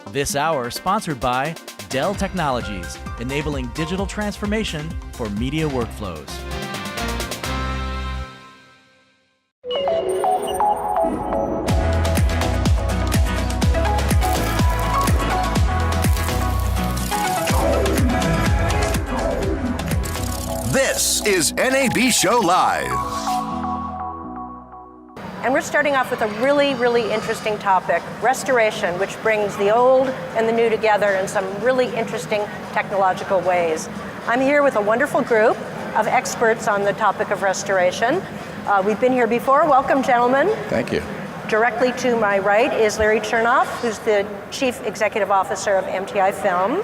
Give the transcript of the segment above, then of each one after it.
This hour sponsored by Dell Technologies, enabling digital transformation for media workflows. This is NAB Show Live. And we're starting off with a really, really interesting topic, restoration, which brings the old and the new together in some really interesting technological ways. I'm here with a wonderful group of experts on the topic of restoration. We've been here before. Welcome, gentlemen. Thank you. Directly to my right is Larry Chernoff, who's the Chief Executive Officer of MTI Film.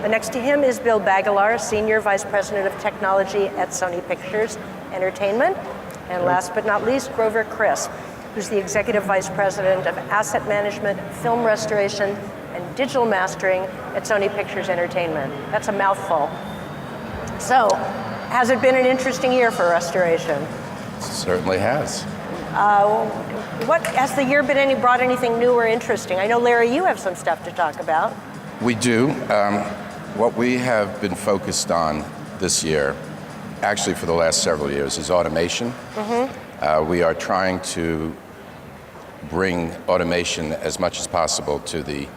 Next to him is Bill Baggelaar, Senior Vice President of Technology at Sony Pictures Entertainment. And last but not least, Grover Crisp, who's the Executive Vice President of Asset Management, Film Restoration, and Digital Mastering at Sony Pictures Entertainment. That's a mouthful. So, has it been an interesting year for restoration? It certainly has. What has the year brought anything new or interesting? I know, Larry, you have some stuff to talk about. We do. What we have been focused on this year, actually for the last several years, is automation. Mm-hmm. We are trying to bring automation as much as possible to the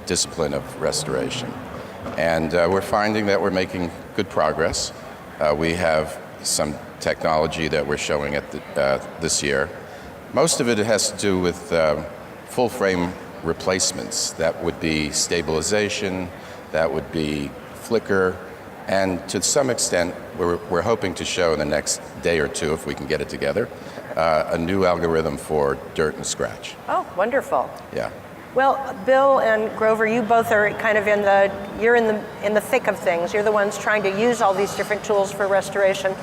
discipline of restoration. And we're finding that we're making good progress. We have some technology that we're showing at this year. Most of it has to do with full frame replacements. That would be stabilization, that would be flicker, and to some extent, we're hoping to show in the next day or two, if we can get it together, a new algorithm for dirt and scratch. Oh, wonderful. Yeah. Well, Bill and Grover, you both are kind of in the thick of things. You're the ones trying to use all these different tools for restoration.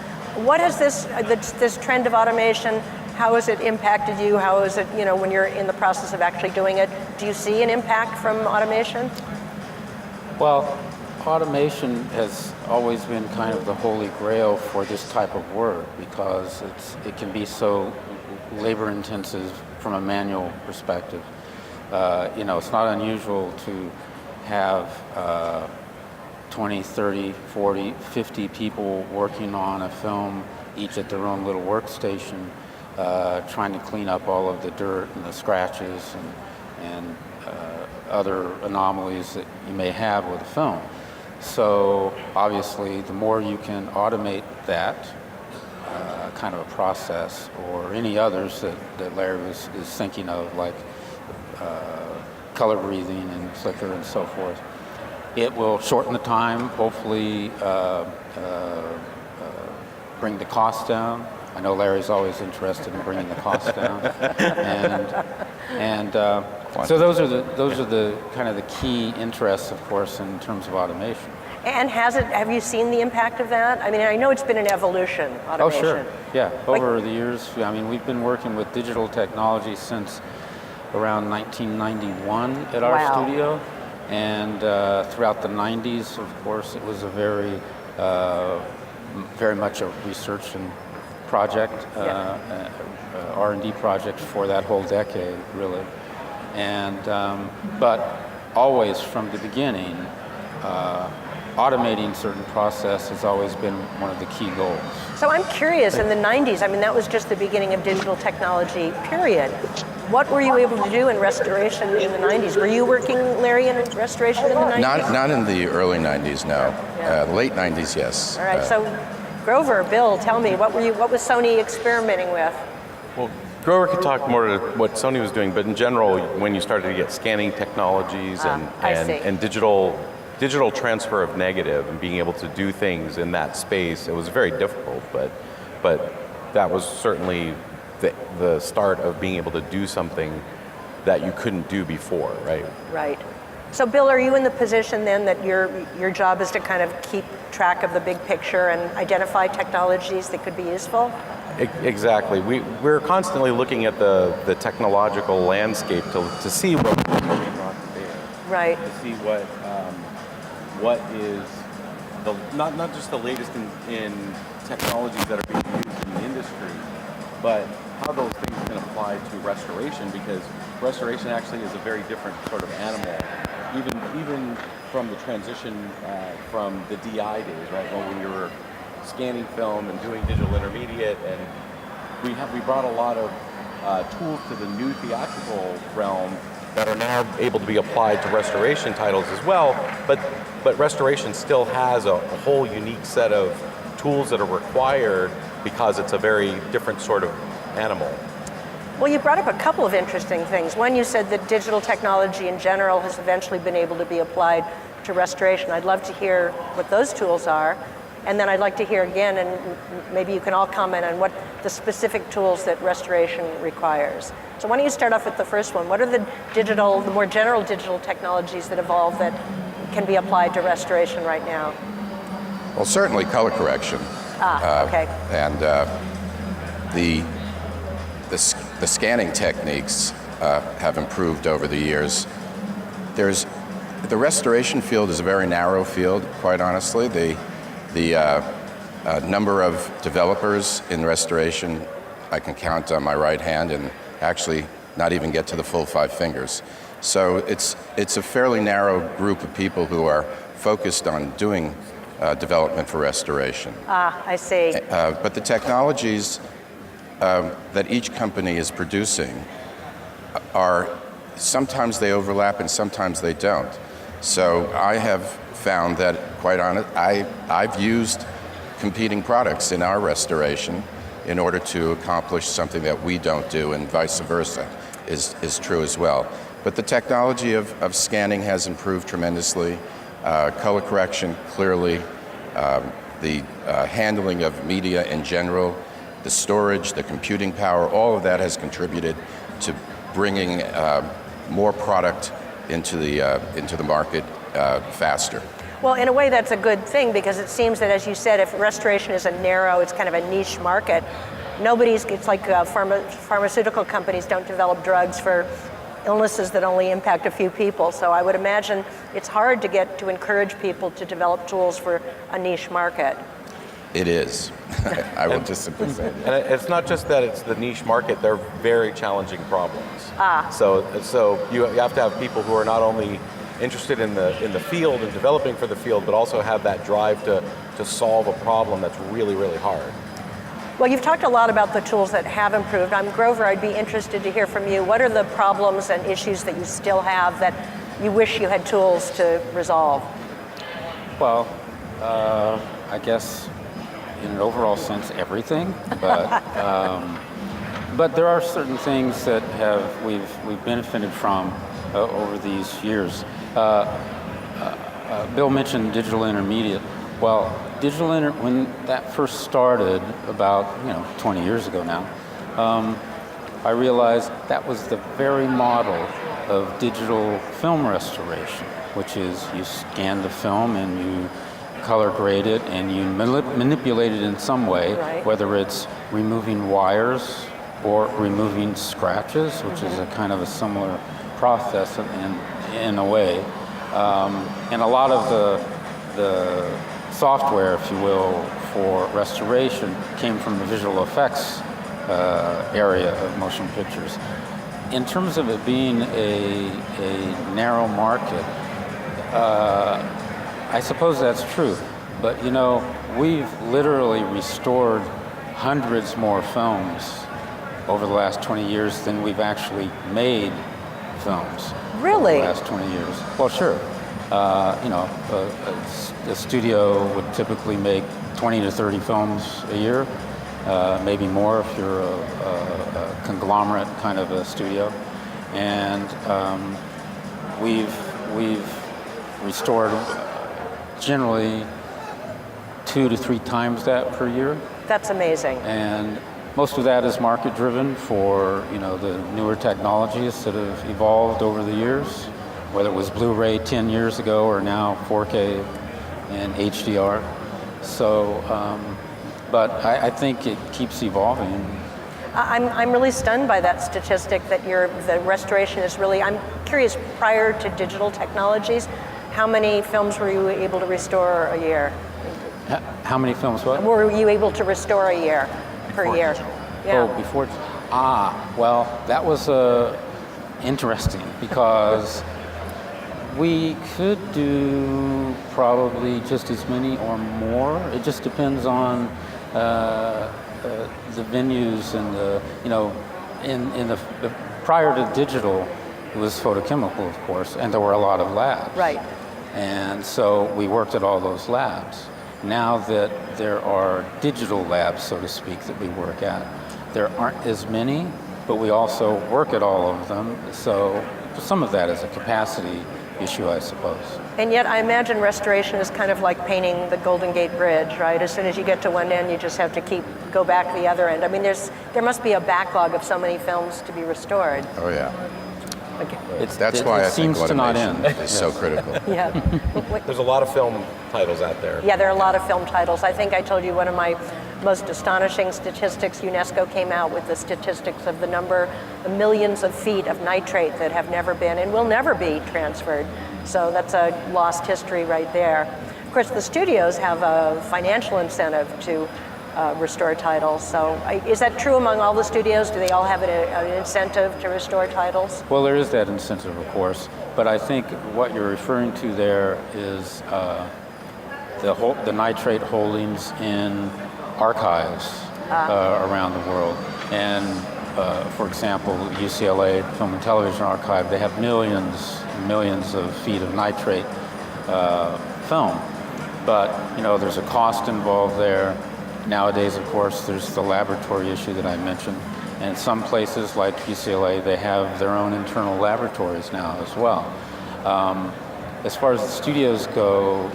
What has this trend of automation, how has it impacted you? How is it, when you're in the process of actually doing it? Do you see an impact from automation? Well, automation has always been kind of the holy grail for this type of work because it can be so labor intensive from a manual perspective. It's not unusual to have 20, 30, 40, 50 people working on a film, each at their own little workstation, trying to clean up all of the dirt and the scratches and other anomalies that you may have with a film. So obviously, the more you can automate that kind of a process, or any others that Larry is thinking of, like color breathing and flicker and so forth, it will shorten the time, hopefully bring the cost down. I know Larry's always interested in bringing the cost down, and so those are the kind of the key interests, of course, in terms of automation. And have you seen the impact of that? I mean, I know it's been an evolution, automation. Oh, sure. Yeah, over the years, I mean, we've been working with digital technology since around 1991 at our studio, and throughout the 90s, of course, it was a very much a research and project, R&D project for that whole decade, really. And but always from the beginning, automating certain process has always been one of the key goals. So I'm curious, in the 90s, I mean, that was just the beginning of digital technology, period. What were you able to do in restoration in the 90s? Were you working, Larry, in restoration in the 90s? Not in the early 90s, no. Yeah. Late 90s, yes. All right, so Grover, Bill, tell me, what was Sony experimenting with? Well, Grover could talk more to what Sony was doing, but in general, when you started to get scanning technologies and digital transfer of negative and being able to do things in that space, it was very difficult, but that was certainly the start of being able to do something that you couldn't do before, right? Right. So Bill, are you in the position then that your job is to kind of keep track of the big picture and identify technologies that could be useful? Exactly. We're constantly looking at the technological landscape to see what we're brought to bear. Right. To see what is not just the latest in technologies that are being used in the industry, but how those things can apply to restoration, because restoration actually is a very different sort of animal, even from the transition from the DI days, right, when we were scanning film and doing digital intermediate, and we brought a lot of tools to the new theatrical realm that are now able to be applied to restoration titles as well, but restoration still has a whole unique set of tools that are required because it's a very different sort of animal. Well, you brought up a couple of interesting things. One, you said that digital technology in general has eventually been able to be applied to restoration. I'd love to hear what those tools are. And then I'd like to hear again, and maybe you can all comment on what the specific tools that restoration requires. So why don't you start off with the first one? What are the more general digital technologies that evolve that can be applied to restoration right now? Well, certainly color correction. Okay. And the scanning techniques have improved over the years. The restoration field is a very narrow field, quite honestly. The number of developers in restoration I can count on my right hand and actually not even get to the full 5 fingers. So it's a fairly narrow group of people who are focused on doing development for restoration. I see. But the technologies that each company is producing are, sometimes they overlap and sometimes they don't. So I have found that, quite honest, I've used competing products in our restoration in order to accomplish something that we don't do, and vice versa is true as well. But the technology of scanning has improved tremendously. Color correction, clearly, the handling of media in general, the storage, the computing power, all of that has contributed to bringing more product into the market faster. Well, in a way, that's a good thing, because it seems that, as you said, if restoration is it's kind of a niche market, it's like pharmaceutical companies don't develop drugs for illnesses that only impact a few people. So I would imagine it's hard to encourage people to develop tools for a niche market. It is. I will just simply say that. And it's not just that it's the niche market, they're very challenging problems. So you have to have people who are not only interested in the field and developing for the field, but also have that drive to solve a problem that's really, really hard. Well, you've talked a lot about the tools that have improved. Grover, I'd be interested to hear from you. What are the problems and issues that you still have that you wish you had tools to resolve? Well, I guess in an overall sense, everything. But there are certain things that we've benefited from over these years. Bill mentioned digital intermediate. Well, when that first started about 20 years ago now, I realized that was the very model of digital film restoration, which is you scan the film and you color grade it and you manipulate it in some way, right, whether it's removing wires or removing scratches, which is a kind of a similar process in a way. And a lot of the software, if you will, for restoration came from the visual effects area of motion pictures. In terms of it being a narrow market, I suppose that's true. But we've literally restored hundreds more films over the last 20 years than we've actually made films. Really? Over the last 20 years. Well, sure. A studio would typically make 20 to 30 films a year, maybe more if you're a conglomerate kind of a studio. And we've restored generally 2 to 3 times that per year. That's amazing. And most of that is market driven for the newer technologies that have evolved over the years, whether it was Blu-ray 10 years ago or now 4K and HDR. So, but I think it keeps evolving. I'm really stunned by that statistic that the restoration is really. I'm curious, prior to digital technologies, how many films were you able to restore a year? How many films? What? Were you able to restore a year per year? Yeah. Oh, before. Well, that was interesting because we could do probably just as many or more. It just depends on the venues and in the prior to digital, it was photochemical, of course, and there were a lot of labs. Right. And so we worked at all those labs. Now that there are digital labs, so to speak, that we work at, there aren't as many, but we also work at all of them. So some of that is a capacity issue, I suppose. And yet I imagine restoration is kind of like painting the Golden Gate Bridge, right? As soon as you get to one end, you just have to go back the other end. I mean, there must be a backlog of so many films to be restored. Oh, yeah. Okay. That's why I think seems to not automation end. is so critical. Yeah. There's a lot of film titles out there. Yeah, there are a lot of film titles. I think I told you one of my most astonishing statistics. UNESCO came out with the statistics of the number of millions of feet of nitrate that have never been and will never be transferred. So that's a lost history right there. Of course, the studios have a financial incentive to restore titles. So is that true among all the studios? Do they all have an incentive to restore titles? Well, there is that incentive, of course, but I think what you're referring to there is the nitrate holdings in archives around the world. And for example, UCLA Film and Television Archive, they have millions of feet of nitrate film. But there's a cost involved there. Nowadays, of course, there's the laboratory issue that I mentioned. And some places like UCLA, they have their own internal laboratories now as well. As far as the studios go,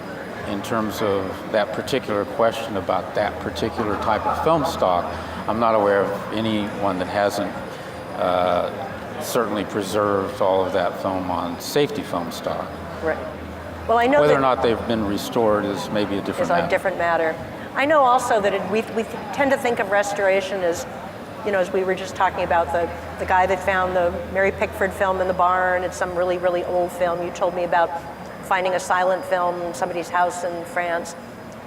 in terms of that particular question about that particular type of film stock, I'm not aware of anyone that hasn't certainly preserved all of that film on safety film stock. Right. Well, I know whether that or not they've been restored is maybe a different matter. Is a different matter. I know also that we tend to think of restoration as, as we were just talking about the guy that found the Mary Pickford film in the barn. It's some really, really old film. You told me about finding a silent film in somebody's house in France.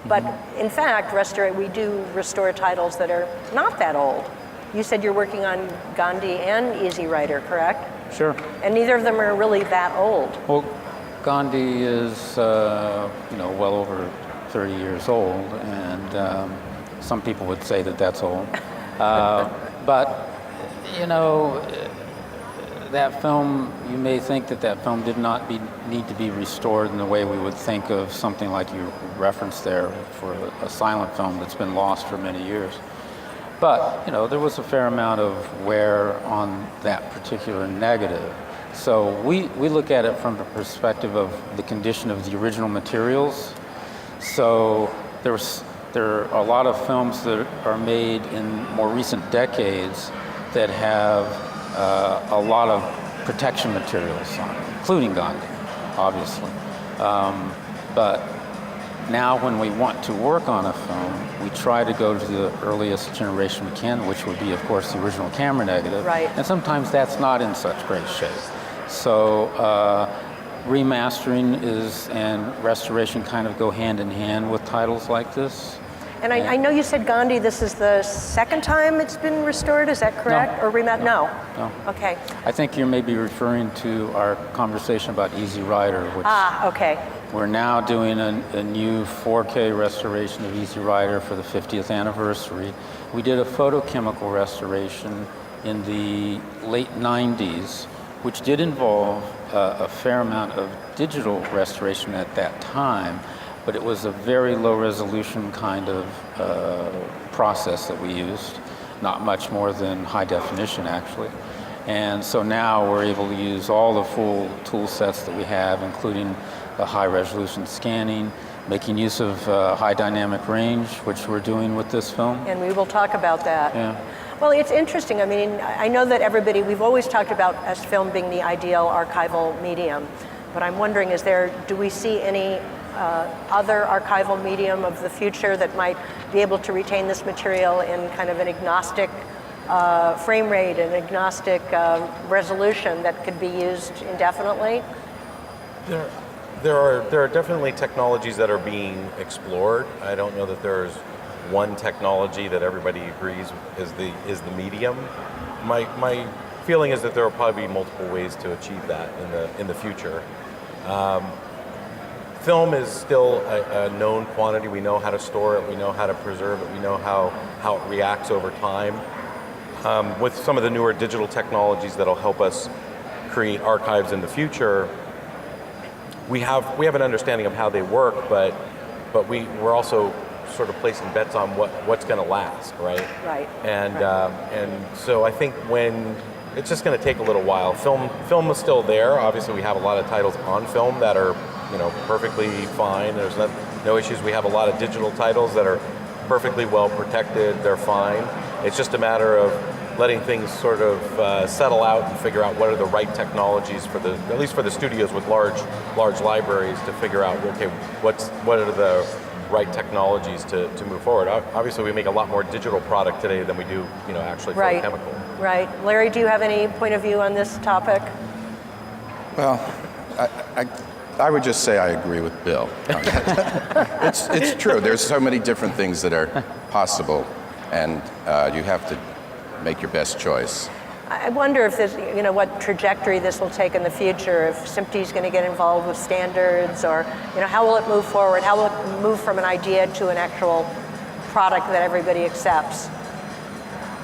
But in fact, we do restore titles that are not that old. You said you're working on Gandhi and Easy Rider, correct? Sure. And neither of them are really that old. Well, Gandhi is, well over 30 years old, and some people would say that that's old. But, that film, you may think that film did not need to be restored in the way we would think of something like you referenced there for a silent film that's been lost for many years. But, there was a fair amount of wear on that particular negative. So we look at it from the perspective of the condition of the original materials. So there are a lot of films that are made in more recent decades that have a lot of protection materials on it, including Gandhi, obviously. But now when we want to work on a film, we try to go to the earliest generation we can, which would be, of course, the original camera negative. Right. And sometimes that's not in such great shape. So remastering and restoration kind of go hand in hand with titles like this. And I know you said Gandhi, this is the second time it's been restored, is that correct? No. Or No. Okay. I think you may be referring to our conversation about Easy Rider, which okay. we're now doing a new 4K restoration of Easy Rider for the 50th anniversary. We did a photochemical restoration in the late 90s, which did involve a fair amount of digital restoration at that time, but it was a very low resolution kind of process that we used, not much more than high definition actually. And so now we're able to use all the full tool sets that we have, including the high resolution scanning, making use of high dynamic range, which we're doing with this film. And we will talk about that. Yeah. Well, it's interesting. I mean, I know that we've always talked about as film being the ideal archival medium, but I'm wondering, do we see any other archival medium of the future that might be able to retain this material in kind of an agnostic frame rate and agnostic resolution that could be used indefinitely? There are definitely technologies that are being explored. I don't know that there's one technology that everybody agrees is the medium. My feeling is that there will probably be multiple ways to achieve that in the future. Film is still a known quantity. We know how to store it. We know how to preserve it. We know how it reacts over time. With some of the newer digital technologies that'll help us create archives in the future, we have an understanding of how they work, but we're also sort of placing bets on what's going to last, right? Right. And so I think when it's just going to take a little while. Film is still there. Obviously, we have a lot of titles on film that are perfectly fine. There's no issues. We have a lot of digital titles that are perfectly well protected. They're fine. It's just a matter of letting things sort of settle out and figure out what are the right technologies at least for the studios with large libraries to figure out, okay, what are the right technologies to move forward. Obviously, we make a lot more digital product today than we do, actually Right. chemical. Right. Larry, do you have any point of view on this topic? Well, I would just say I agree with Bill. It's true. There's so many different things that are possible, and you have to make your best choice. I wonder if this, what trajectory this will take in the future, if SMPTE is going to get involved with standards, or, how will it move forward? How will it move from an idea to an actual product that everybody accepts?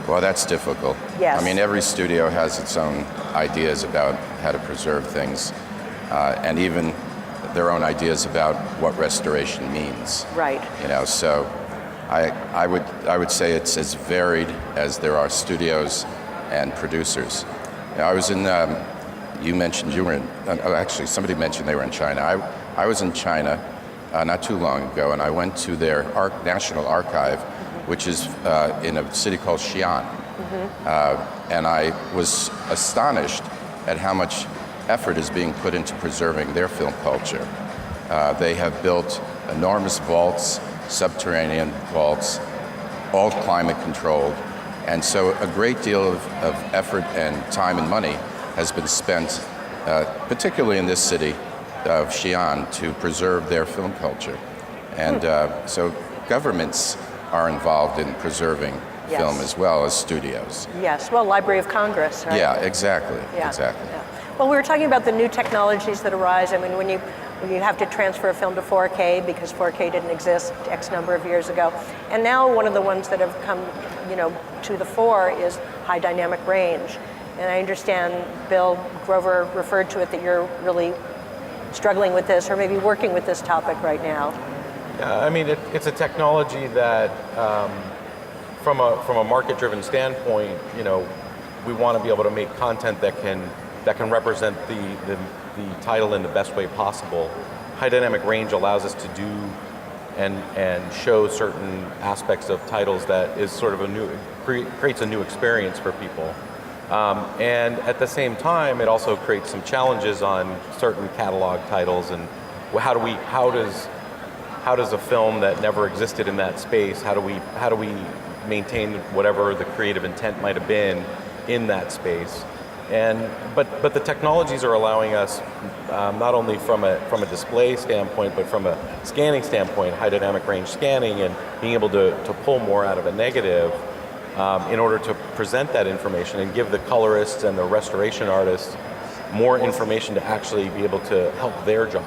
Well, that's difficult. Yes. I mean, every studio has its own ideas about how to preserve things, and even their own ideas about what restoration means. Right. So I would say it's as varied as there are studios and producers. I was in, you mentioned you were in, actually somebody mentioned they were in China. I was in China not too long ago, and I went to their National Archive, which is in a city called Xi'an. And I was astonished at how much effort is being put into preserving their film culture. They have built enormous vaults, subterranean vaults, all climate controlled. And so a great deal of effort and time and money has been spent, particularly in this city of Xi'an, to preserve their film culture. And so governments are involved in preserving film as well as studios. Yes, well, Library of Congress, right? Yeah, exactly. Exactly. Yeah. Well, we were talking about the new technologies that arise. I mean, when you have to transfer a film to 4K because 4K didn't exist X number of years ago. And now one of the ones that have come, to the fore is high dynamic range. And I understand Bill Grover referred to it that you're really struggling with this or maybe working with this topic right now. Yeah, I mean, it's a technology that, from a market-driven standpoint, we want to be able to make content that can represent the title in the best way possible. High dynamic range allows us to do and show certain aspects of titles that is sort of creates a new experience for people. And at the same time, it also creates some challenges on certain catalog titles. And how does a film that never existed in that space, how do we maintain whatever the creative intent might have been in that space? But the technologies are allowing us, not only from a display standpoint, but from a scanning standpoint, high dynamic range scanning, and being able to pull more out of a negative in order to present that information and give the colorists and the restoration artists more information to actually be able to help their job.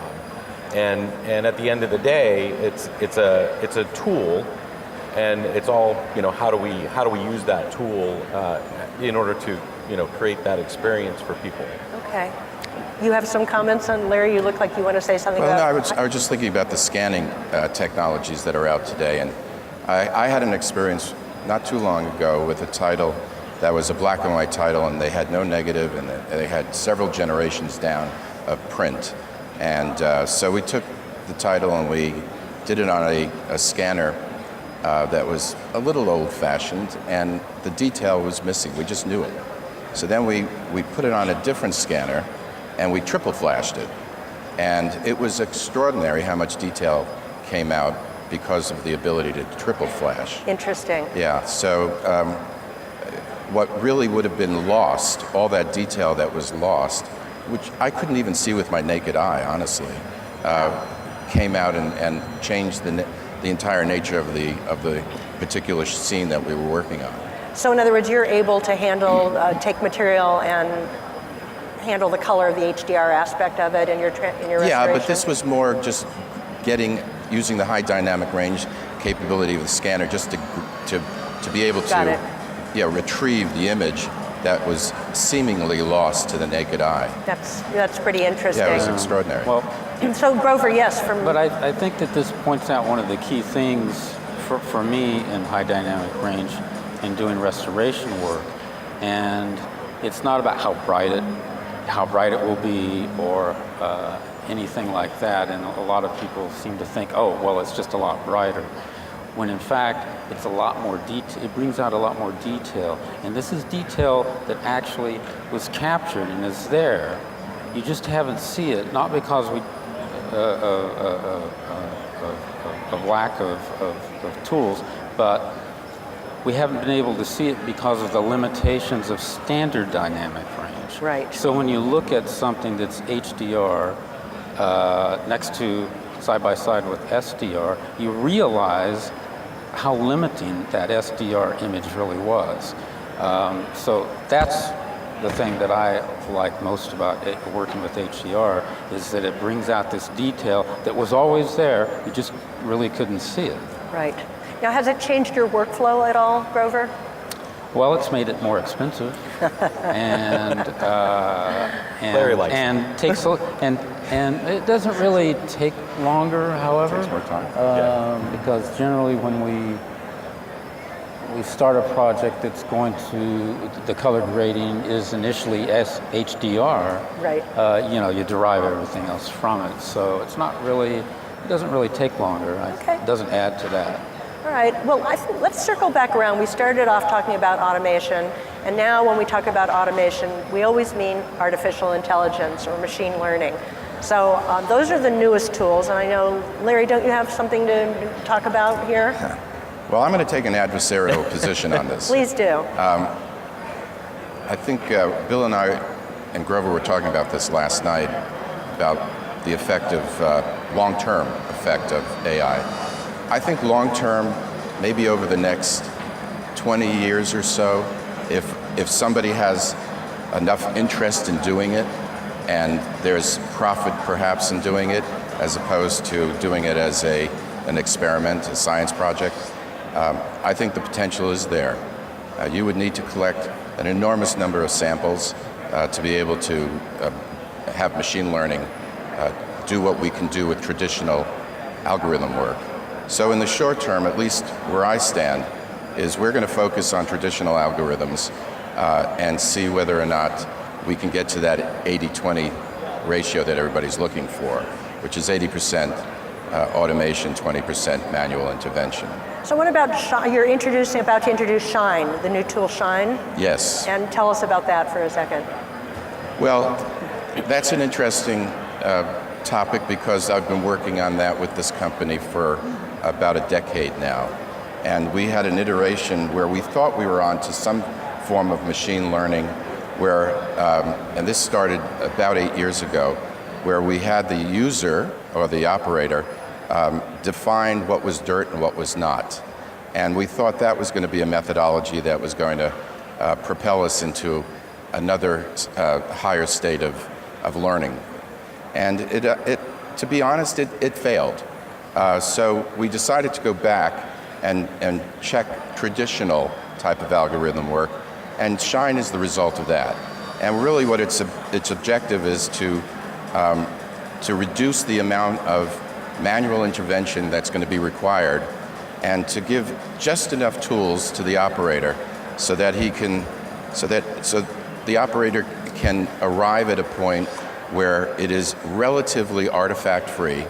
And at the end of the day, it's a tool, and it's all how do we use that tool in order to create that experience for people. Okay. You have some comments on, Larry, you look like you want to say something about... No, I was just thinking about the scanning technologies that are out today, and I had an experience not too long ago with a title that was a black and white title, and they had no negative, and they had several generations down of print. And so we took the title and we did it on a scanner that was a little old-fashioned, and the detail was missing. We just knew it. So then we put it on a different scanner, and we triple flashed it. And it was extraordinary how much detail came out because of the ability to triple flash. Interesting. Yeah, so what really would have been lost, all that detail that was lost, which I couldn't even see with my naked eye, honestly, came out and changed the entire nature of the particular scene that we were working on. So in other words, you're able to handle, take material and handle the color of the HDR aspect of it in your restoration? Yeah, but this was more just using the high dynamic range capability of the scanner just to be able to retrieve the image that was seemingly lost to the naked eye. That's pretty interesting. Yeah, it was extraordinary. Well, so Grover, yes. But I think that this points out one of the key things for me in high dynamic range in doing restoration work, and it's not about how bright it will be or anything like that. And a lot of people seem to think, oh, well, it's just a lot brighter, when in fact it's a lot more detail. It brings out a lot more detail, and this is detail that actually was captured and is there. You just haven't seen it, not because of lack of tools, but we haven't been able to see it because of the limitations of standard dynamic range. Right. So when you look at something that's HDR next to side by side with SDR, you realize how limiting that SDR image really was. So that's the thing that I like most about working with HDR, is that it brings out this detail that was always there, you just really couldn't see it. Right. Now, has it changed your workflow at all, Grover? Well, it's made it more expensive, and Larry likes and takes and it doesn't really take longer. However, Takes more time. because generally when we start a project that's going to, the color grading is initially HDR. Right. You derive everything else from it, so it's not really. It doesn't really take longer. Okay. It doesn't add to that. All right, well, let's circle back around. We started off talking about automation, and now when we talk about automation, we always mean artificial intelligence or machine learning. So those are the newest tools, and I know, Larry, don't you have something to talk about here? Well, I'm going to take an adversarial position on this. Please do. I think Bill and I and Grover were talking about this last night, about the long-term effect of AI. I think long-term, maybe over the next 20 years or so, if somebody has enough interest in doing it, and there's profit perhaps in doing it, as opposed to doing it as an experiment, a science project, I think the potential is there. You would need to collect an enormous number of samples to be able to have machine learning do what we can do with traditional algorithm work. So in the short term, at least where I stand, is we're going to focus on traditional algorithms and see whether or not we can get to that 80-20 ratio that everybody's looking for, which is 80% automation, 20% manual intervention. So what about you're about to introduce Shine, the new tool Shine? Yes. And tell us about that for a second. Well, that's an interesting topic, because I've been working on that with this company for about a decade now. And we had an iteration where we thought we were on to some form of machine learning where, and this started about 8 years ago, where we had the user or the operator define what was dirt and what was not. And we thought that was going to be a methodology that was going to propel us into another higher state of learning. And to be honest, it failed. So we decided to go back and check traditional type of algorithm work, and Shine is the result of that. And really what its objective is to reduce the amount of manual intervention that's going to be required, and to give just enough tools to the operator so that the operator can arrive at a point where it is relatively artifact-free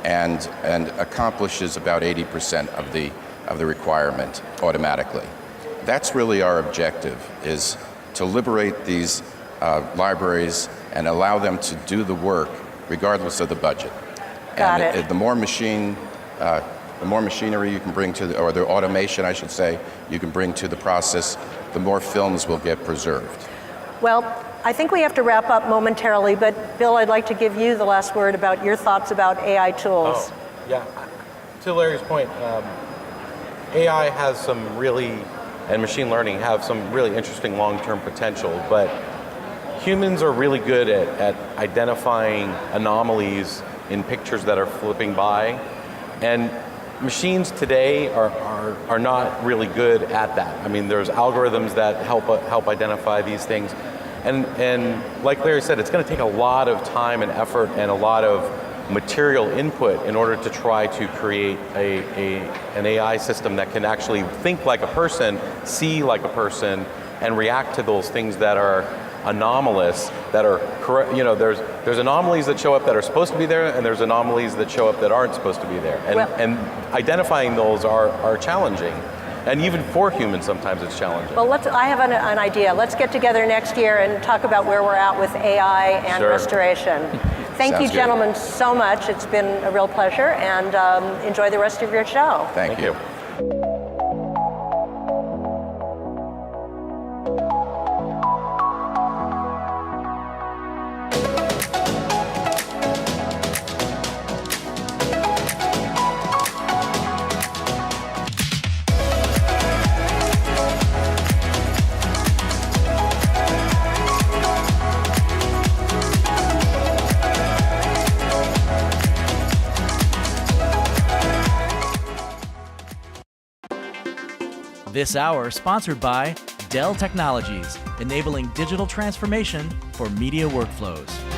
and accomplishes about 80% of the requirement automatically. That's really our objective, is to liberate these libraries and allow them to do the work regardless of the budget. Got it. The more machinery you can bring or the automation, I should say, you can bring to the process, the more films will get preserved. Well, I think we have to wrap up momentarily, but Bill, I'd like to give you the last word about your thoughts about AI tools. Oh, yeah. To Larry's point, AI has some really and machine learning have some really interesting long-term potential, but humans are really good at identifying anomalies in pictures that are flipping by, and machines today are not really good at that. I mean, there's algorithms that help identify these things, and like Larry said, it's going to take a lot of time and effort and a lot of material input in order to try to create an AI system that can actually think like a person, see like a person, and react to those things that are anomalous, that are correct. You know, there's anomalies that show up that are supposed to be there, and there's anomalies that show up that aren't supposed to be there. And identifying those are challenging. And even for humans, sometimes it's challenging. Well, I have an idea. Let's get together next year and talk about where we're at with AI and restoration. Thank you, gentlemen, so much. It's been a real pleasure, and enjoy the rest of your show. Thank you. This hour sponsored by Dell Technologies, enabling digital transformation for media workflows.